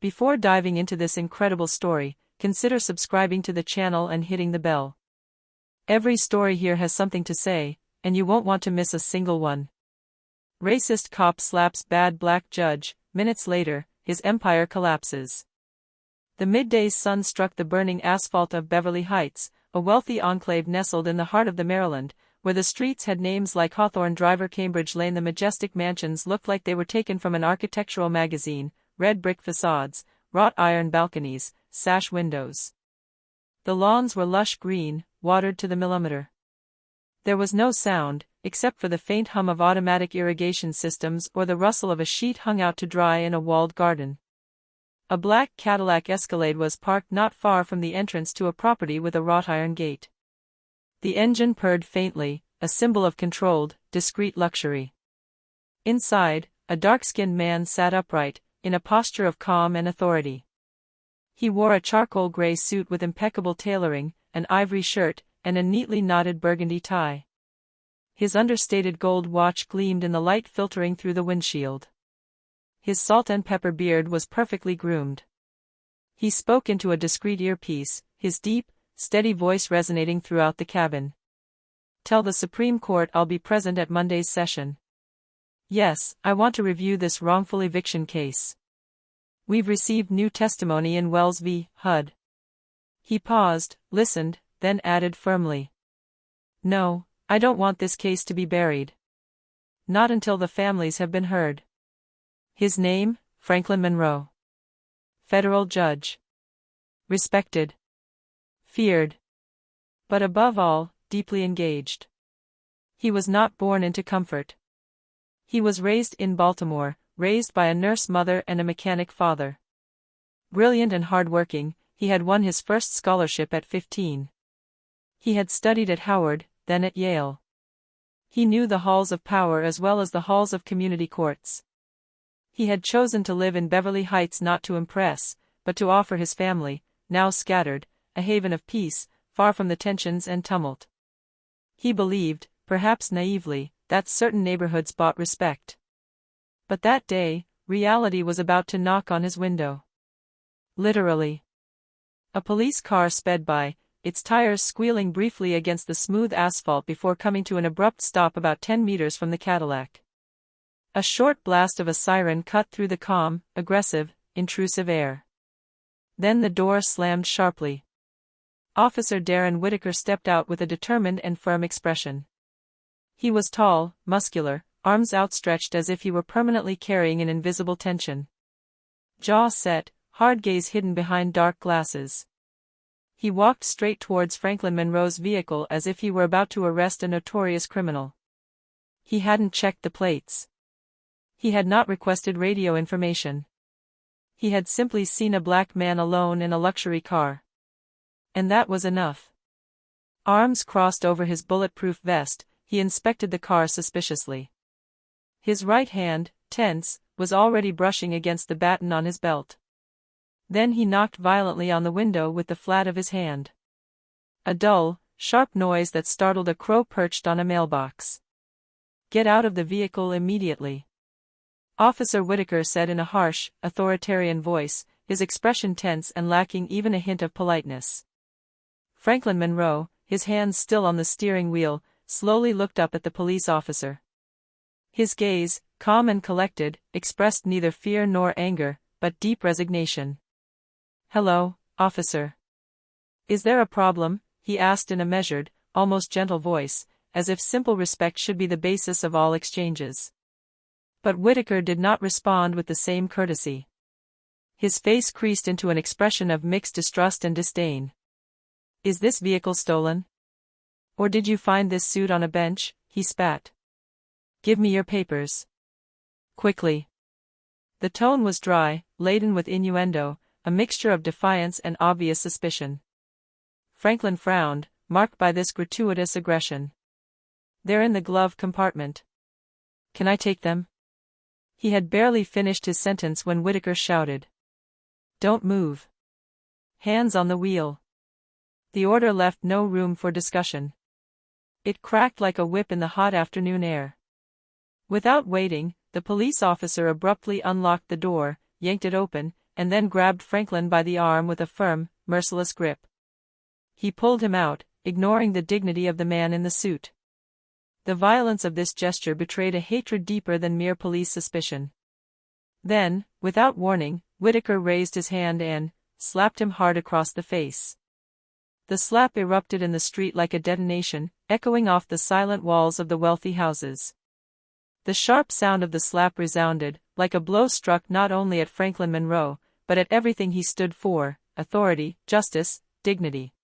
Before diving into this incredible story, consider subscribing to the channel and hitting the bell. Every story here has something to say, and you won't want to miss a single one. Racist cop slaps bad black judge, minutes later, his empire collapses. The midday sun struck the burning asphalt of Beverly Heights, a wealthy enclave nestled in the heart of the Maryland, where the streets had names like Hawthorne Drive, Cambridge Lane. The majestic mansions looked like they were taken from an architectural magazine: red brick facades, wrought iron balconies, sash windows. The lawns were lush green, watered to the millimeter. There was no sound, except for the faint hum of automatic irrigation systems or the rustle of a sheet hung out to dry in a walled garden. A black Cadillac Escalade was parked not far from the entrance to a property with a wrought iron gate. The engine purred faintly, a symbol of controlled, discreet luxury. Inside, a dark-skinned man sat upright, in a posture of calm and authority. He wore a charcoal gray suit with impeccable tailoring, an ivory shirt, and a neatly knotted burgundy tie. His understated gold watch gleamed in the light filtering through the windshield. His salt and pepper beard was perfectly groomed. He spoke into a discreet earpiece, his deep, steady voice resonating throughout the cabin. "Tell the Supreme Court I'll be present at Monday's session. Yes, I want to review this wrongful eviction case. We've received new testimony in Wells v. HUD." He paused, listened, then added firmly, "No, I don't want this case to be buried. Not until the families have been heard." His name, Franklin Monroe. Federal judge. Respected. Feared. But above all, deeply engaged. He was not born into comfort. He was raised in Baltimore, raised by a nurse mother and a mechanic father. Brilliant and hard-working, he had won his first scholarship at 15. He had studied at Howard, then at Yale. He knew the halls of power as well as the halls of community courts. He had chosen to live in Beverly Heights not to impress, but to offer his family, now scattered, a haven of peace, far from the tensions and tumult. He believed, perhaps naively, that certain neighborhoods bought respect. But that day, reality was about to knock on his window. Literally. A police car sped by, its tires squealing briefly against the smooth asphalt before coming to an abrupt stop about 10 meters from the Cadillac. A short blast of a siren cut through the calm, aggressive, intrusive air. Then the door slammed sharply. Officer Darren Whitaker stepped out with a determined and firm expression. He was tall, muscular, arms outstretched as if he were permanently carrying an invisible tension. Jaw set, hard gaze hidden behind dark glasses. He walked straight towards Franklin Monroe's vehicle as if he were about to arrest a notorious criminal. He hadn't checked the plates. He had not requested radio information. He had simply seen a black man alone in a luxury car. And that was enough. Arms crossed over his bulletproof vest, he inspected the car suspiciously. His right hand, tense, was already brushing against the baton on his belt. Then he knocked violently on the window with the flat of his hand. A dull, sharp noise that startled a crow perched on a mailbox. "Get out of the vehicle immediately," Officer Whitaker said in a harsh, authoritarian voice, his expression tense and lacking even a hint of politeness. Franklin Monroe, his hands still on the steering wheel, slowly looked up at the police officer. His gaze, calm and collected, expressed neither fear nor anger, but deep resignation. "Hello, officer. Is there a problem?" he asked in a measured, almost gentle voice, as if simple respect should be the basis of all exchanges. But Whitaker did not respond with the same courtesy. His face creased into an expression of mixed distrust and disdain. "Is this vehicle stolen? Or did you find this suit on a bench?" he spat. "Give me your papers. Quickly." The tone was dry, laden with innuendo, a mixture of defiance and obvious suspicion. Franklin frowned, marked by this gratuitous aggression. "They're in the glove compartment. Can I take them?" He had barely finished his sentence when Whitaker shouted, "Don't move. Hands on the wheel." The order left no room for discussion. It cracked like a whip in the hot afternoon air. Without waiting, the police officer abruptly unlocked the door, yanked it open, and then grabbed Franklin by the arm with a firm, merciless grip. He pulled him out, ignoring the dignity of the man in the suit. The violence of this gesture betrayed a hatred deeper than mere police suspicion. Then, without warning, Whitaker raised his hand and slapped him hard across the face. The slap erupted in the street like a detonation, echoing off the silent walls of the wealthy houses. The sharp sound of the slap resounded, like a blow struck not only at Franklin Monroe, but at everything he stood for: authority, justice, dignity.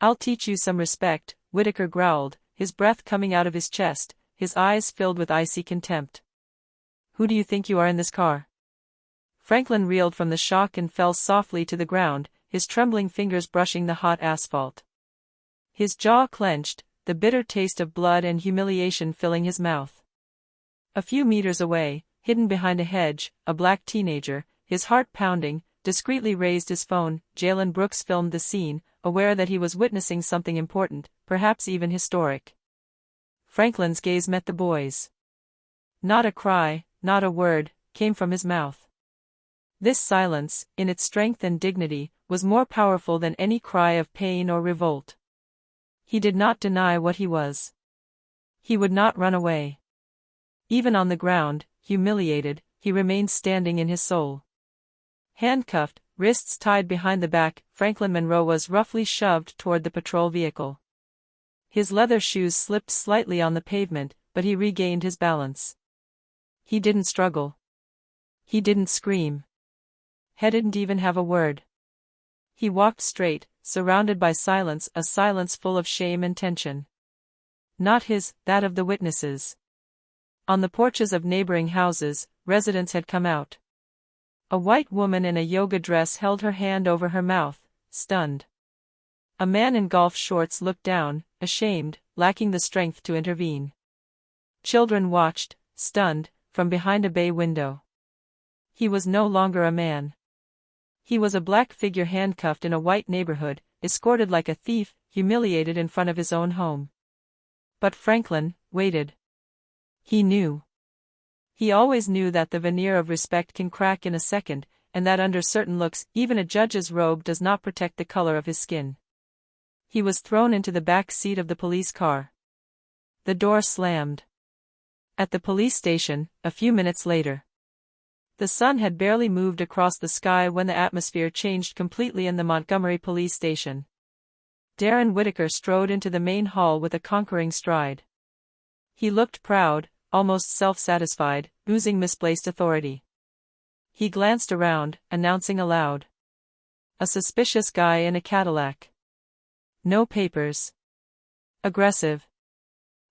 "I'll teach you some respect," Whitaker growled, his breath coming out of his chest, his eyes filled with icy contempt. "Who do you think you are in this car?" Franklin reeled from the shock and fell softly to the ground, his trembling fingers brushing the hot asphalt. His jaw clenched, the bitter taste of blood and humiliation filling his mouth. A few meters away, hidden behind a hedge, a black teenager, his heart pounding, discreetly raised his phone. Jalen Brooks filmed the scene, aware that he was witnessing something important, perhaps even historic. Franklin's gaze met the boy's. Not a cry, not a word, came from his mouth. This silence, in its strength and dignity, was more powerful than any cry of pain or revolt. He did not deny what he was. He would not run away. Even on the ground, humiliated, he remained standing in his soul. Handcuffed, wrists tied behind the back, Franklin Monroe was roughly shoved toward the patrol vehicle. His leather shoes slipped slightly on the pavement, but he regained his balance. He didn't struggle. He didn't scream. He didn't even have a word. He walked straight, surrounded by silence, a silence full of shame and tension. Not his, that of the witnesses. On the porches of neighboring houses, residents had come out. A white woman in a yoga dress held her hand over her mouth, stunned. A man in golf shorts looked down, ashamed, lacking the strength to intervene. Children watched, stunned, from behind a bay window. He was no longer a man. He was a black figure handcuffed in a white neighborhood, escorted like a thief, humiliated in front of his own home. But Franklin waited. He knew. He always knew that the veneer of respect can crack in a second, and that under certain looks, even a judge's robe does not protect the color of his skin. He was thrown into the back seat of the police car. The door slammed. At the police station, a few minutes later. The sun had barely moved across the sky when the atmosphere changed completely in the Montgomery police station. Darren Whitaker strode into the main hall with a conquering stride. He looked proud, almost self-satisfied, oozing misplaced authority. He glanced around, announcing aloud. "A suspicious guy in a Cadillac. No papers. Aggressive.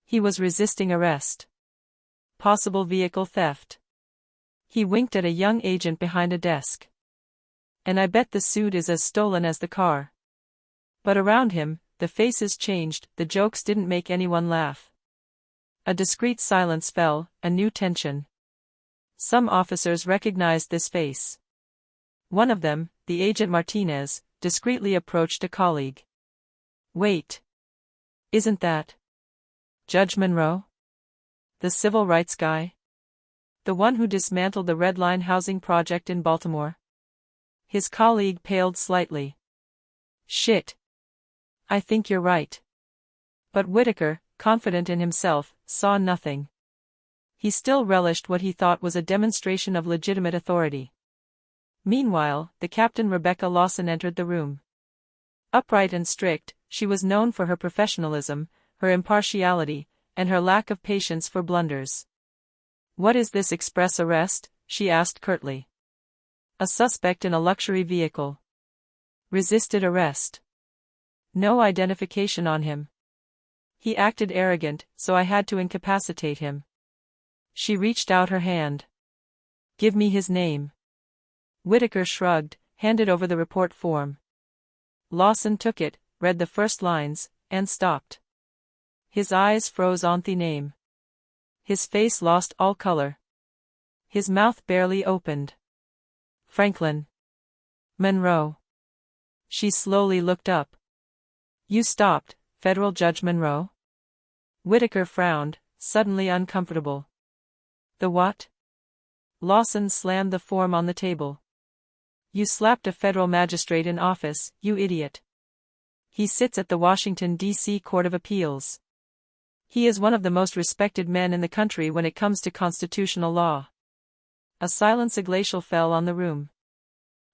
He was resisting arrest. Possible vehicle theft." He winked at a young agent behind a desk. "And I bet the suit is as stolen as the car." But around him, the faces changed, the jokes didn't make anyone laugh. A discreet silence fell, a new tension. Some officers recognized this face. One of them, the agent Martinez, discreetly approached a colleague. "Wait. Isn't that Judge Monroe? The civil rights guy? The one who dismantled the Red Line housing project in Baltimore?" His colleague paled slightly. "Shit. I think you're right." But Whitaker, confident in himself, saw nothing. He still relished what he thought was a demonstration of legitimate authority. Meanwhile, the Captain Rebecca Lawson entered the room. Upright and strict, she was known for her professionalism, her impartiality, and her lack of patience for blunders. "What is this express arrest?" she asked curtly. "A suspect in a luxury vehicle. Resisted arrest. No identification on him. He acted arrogant, so I had to incapacitate him." She reached out her hand. "Give me his name." Whitaker shrugged, handed over the report form. Lawson took it, read the first lines, and stopped. His eyes froze on the name. His face lost all color. His mouth barely opened. "Franklin Monroe." She slowly looked up. "You stopped, Federal Judge Monroe?" Whitaker frowned, suddenly uncomfortable. "The what?" Lawson slammed the form on the table. You slapped a federal magistrate in office, you idiot. He sits at the Washington, D.C. Court of Appeals. He is one of the most respected men in the country when it comes to constitutional law. A silence glacial fell on the room.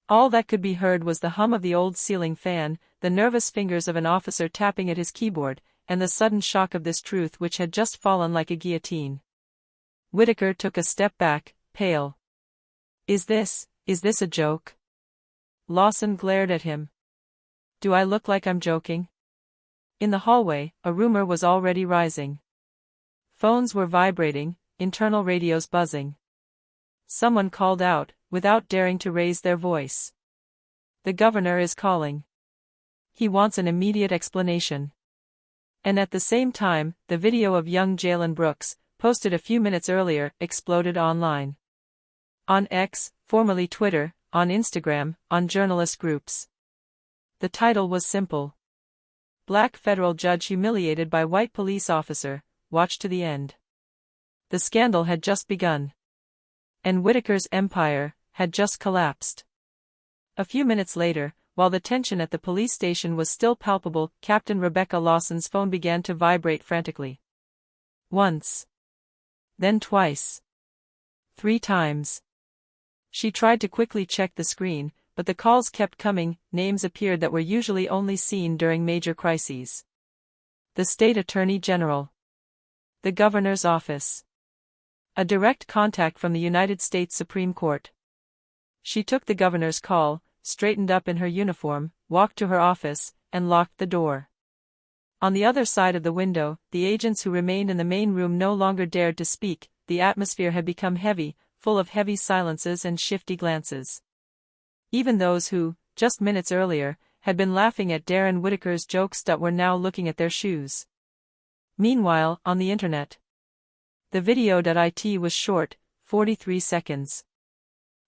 All that could be heard was the hum of the old ceiling fan, the nervous fingers of an officer tapping at his keyboard, and the sudden shock of this truth which had just fallen like a guillotine. Whitaker took a step back, pale. Is this a joke? Lawson glared at him. Do I look like I'm joking? In the hallway, a rumor was already rising. Phones were vibrating, internal radios buzzing. Someone called out, without daring to raise their voice. The governor is calling. He wants an immediate explanation. And at the same time, the video of young Jalen Brooks, posted a few minutes earlier, exploded online. On X, formerly Twitter, on Instagram, on journalist groups. The title was simple. Black federal judge humiliated by white police officer, watch to the end. The scandal had just begun. And Whitaker's empire had just collapsed. A few minutes later, while the tension at the police station was still palpable, Captain Rebecca Lawson's phone began to vibrate frantically. Once. Then twice. 3 times. She tried to quickly check the screen, but the calls kept coming. Names appeared that were usually only seen during major crises. The state attorney general. The governor's office. A direct contact from the United States Supreme Court. She took the governor's call, straightened up in her uniform, walked to her office, and locked the door. On the other side of the window, the agents who remained in the main room no longer dared to speak. The atmosphere had become heavy, full of heavy silences and shifty glances. Even those who, just minutes earlier, had been laughing at Darren Whitaker's jokes were now looking at their shoes. Meanwhile, on the internet, the video.it was short, 43 seconds.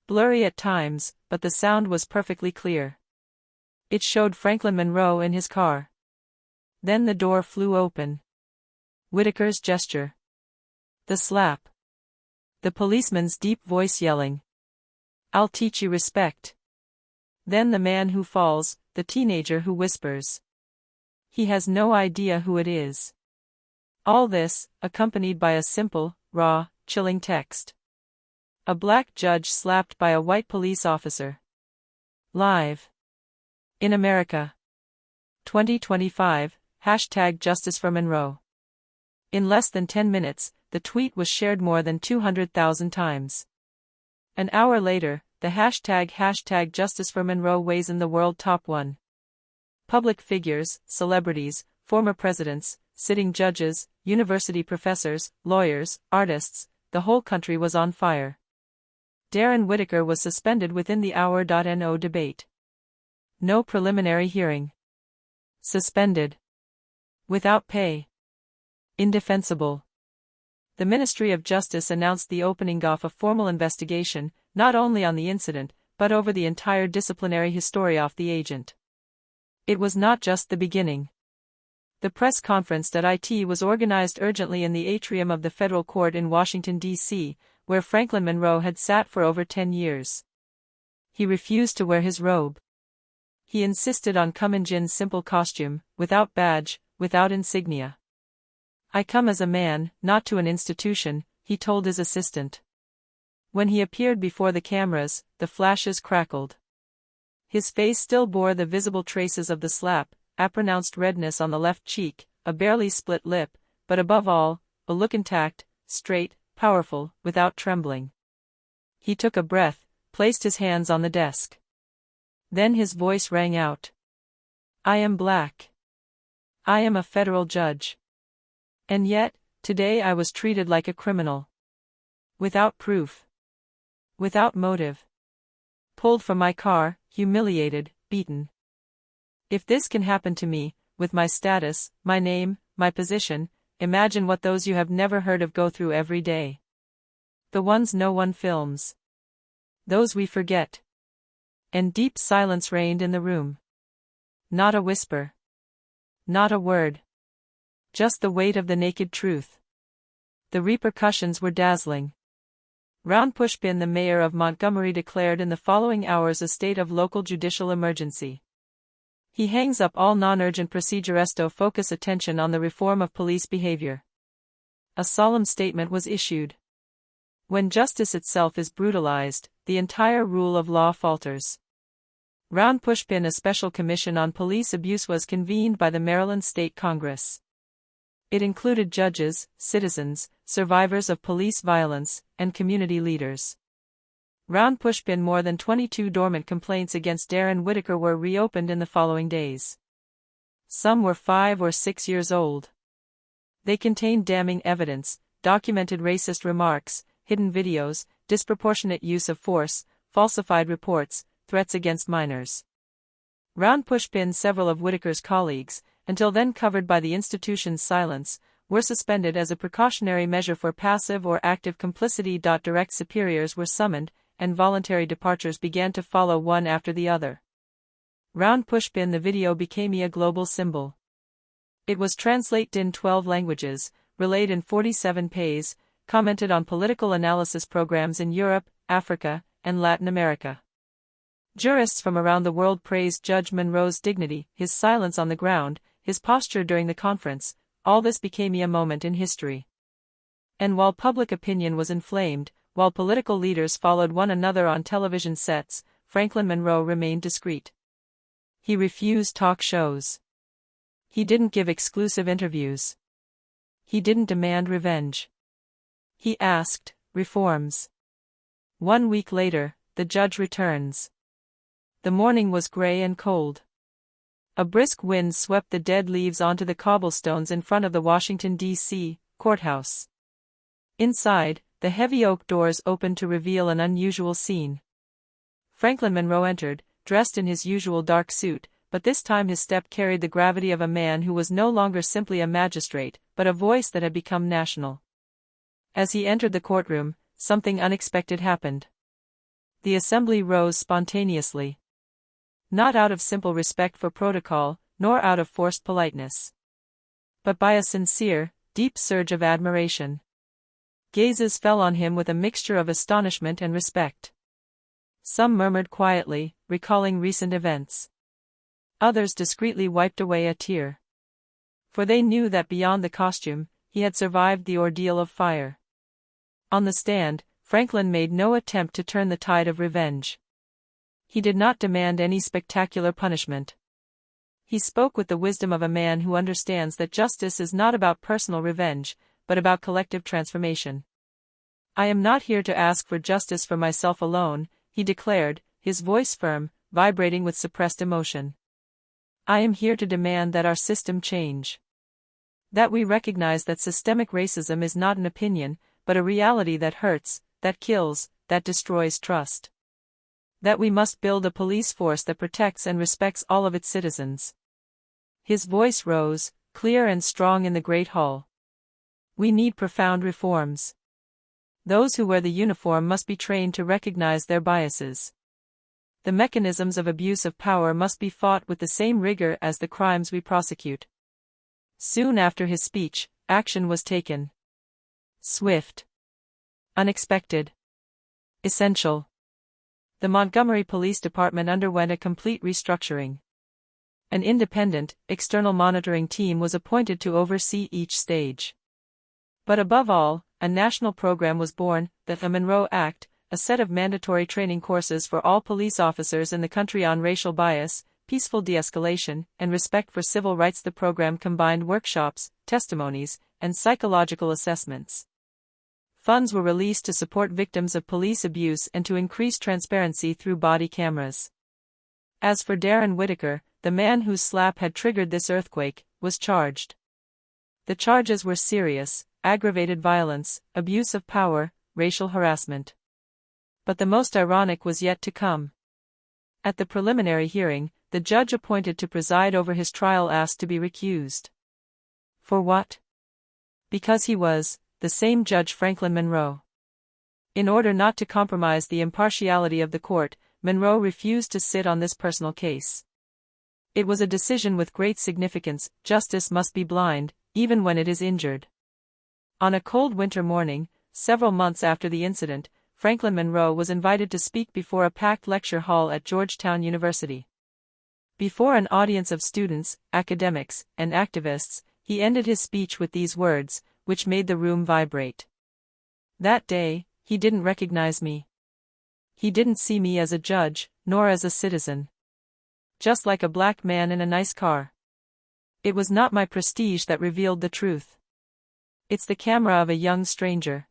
Blurry at times, but the sound was perfectly clear. It showed Franklin Monroe in his car. Then the door flew open. Whitaker's gesture. The slap. The policeman's deep voice yelling, "I'll teach you respect." Then the man who falls, the teenager who whispers. He has no idea who it is. All this, accompanied by a simple, raw, chilling text. A black judge slapped by a white police officer. Live. In America. 2025, #Justice for Monroe. In less than 10 minutes, the tweet was shared more than 200,000 times. An hour later, the hashtag Justice for Monroe weighs in the world top 1. Public figures, celebrities, former presidents, sitting judges, university professors, lawyers, artists, the whole country was on fire. Darren Whitaker was suspended within the hour. No debate. No preliminary hearing. Suspended. Without pay. Indefensible. The Ministry of Justice announced the opening of a formal investigation, not only on the incident, but over the entire disciplinary history of the agent. It was not just the beginning. The press conference was organized urgently in the atrium of the federal court in Washington, D.C., where Franklin Monroe had sat for over 10 years. He refused to wear his robe. He insisted on coming in simple costume, without badge, without insignia. "I come as a man, not to an institution," he told his assistant. When he appeared before the cameras, the flashes crackled. His face still bore the visible traces of the slap, a pronounced redness on the left cheek, a barely split lip, but above all, a look intact, straight, powerful, without trembling. He took a breath, placed his hands on the desk. Then his voice rang out. "I am black. I am a federal judge. And yet, today I was treated like a criminal. Without proof. Without motive. Pulled from my car, humiliated, beaten. If this can happen to me, with my status, my name, my position, imagine what those you have never heard of go through every day. The ones no one films. Those we forget." And deep silence reigned in the room. Not a whisper. Not a word. Just the weight of the naked truth. The repercussions were dazzling. Ron Pushpin, the mayor of Montgomery, declared in the following hours a state of local judicial emergency. He hangs up all non-urgent procedures to focus attention on the reform of police behavior. A solemn statement was issued. When justice itself is brutalized, the entire rule of law falters. Ron Pushpin, a special commission on police abuse was convened by the Maryland State Congress. It included judges, citizens, survivors of police violence, and community leaders. Ron Pushpin, more than 22 dormant complaints against Darren Whitaker were reopened in the following days. Some were 5 or 6 years old. They contained damning evidence, documented racist remarks, hidden videos, disproportionate use of force, falsified reports, threats against minors. Ron Pushpin, several of Whitaker's colleagues, until then covered by the institution's silence, were suspended as a precautionary measure for passive or active complicity. Direct superiors were summoned, and voluntary departures began to follow one after the other. Ron Pushpin, the video became a global symbol. It was translated in 12 languages, relayed in 47 pays, commented on political analysis programs in Europe, Africa, and Latin America. Jurists from around the world praised Judge Monroe's dignity, his silence on the ground, his posture during the conference. All this became a moment in history. And while public opinion was inflamed, while political leaders followed one another on television sets, Franklin Monroe remained discreet. He refused talk shows. He didn't give exclusive interviews. He didn't demand revenge. He asked reforms. 1 week later, the judge returns. The morning was gray and cold. A brisk wind swept the dead leaves onto the cobblestones in front of the Washington, D.C. courthouse. Inside, the heavy oak doors opened to reveal an unusual scene. Franklin Monroe entered, dressed in his usual dark suit, but this time his step carried the gravity of a man who was no longer simply a magistrate, but a voice that had become national. As he entered the courtroom, something unexpected happened. The assembly rose spontaneously. Not out of simple respect for protocol, nor out of forced politeness, but by a sincere, deep surge of admiration. Gazes fell on him with a mixture of astonishment and respect. Some murmured quietly, recalling recent events. Others discreetly wiped away a tear. For they knew that beyond the costume, he had survived the ordeal of fire. On the stand, Franklin made no attempt to turn the tide of revenge. He did not demand any spectacular punishment. He spoke with the wisdom of a man who understands that justice is not about personal revenge, but about collective transformation. "I am not here to ask for justice for myself alone," he declared, his voice firm, vibrating with suppressed emotion. "I am here to demand that our system change. That we recognize that systemic racism is not an opinion, but a reality that hurts, that kills, that destroys trust. That we must build a police force that protects and respects all of its citizens." His voice rose, clear and strong in the great hall. "We need profound reforms. Those who wear the uniform must be trained to recognize their biases. The mechanisms of abuse of power must be fought with the same rigor as the crimes we prosecute." Soon after his speech, action was taken. Swift. Unexpected. Essential. The Montgomery Police Department underwent a complete restructuring. An independent, external monitoring team was appointed to oversee each stage. But above all, a national program was born, the Monroe Act, a set of mandatory training courses for all police officers in the country on racial bias, peaceful de-escalation, and respect for civil rights. The program combined workshops, testimonies, and psychological assessments. Funds were released to support victims of police abuse and to increase transparency through body cameras. As for Darren Whitaker, the man whose slap had triggered this earthquake, was charged. The charges were serious: aggravated violence, abuse of power, racial harassment. But the most ironic was yet to come. At the preliminary hearing, the judge appointed to preside over his trial asked to be recused. For what? Because he was the same Judge Franklin Monroe. In order not to compromise the impartiality of the court, Monroe refused to sit on this personal case. It was a decision with great significance: justice must be blind, even when it is injured. On a cold winter morning, several months after the incident, Franklin Monroe was invited to speak before a packed lecture hall at Georgetown University. Before an audience of students, academics, and activists, he ended his speech with these words, which made the room vibrate. That day, he didn't recognize me. He didn't see me as a judge, nor as a citizen. Just like a black man in a nice car. It was not my prestige that revealed the truth. It's the camera of a young stranger.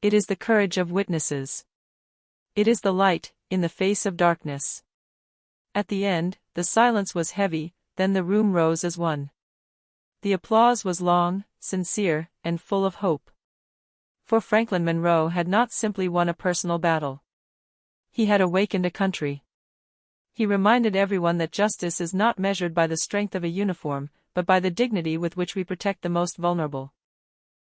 It is the courage of witnesses. It is the light, in the face of darkness. At the end, the silence was heavy, then the room rose as one. The applause was long, sincere, and full of hope. For Franklin Monroe had not simply won a personal battle. He had awakened a country. He reminded everyone that justice is not measured by the strength of a uniform, but by the dignity with which we protect the most vulnerable.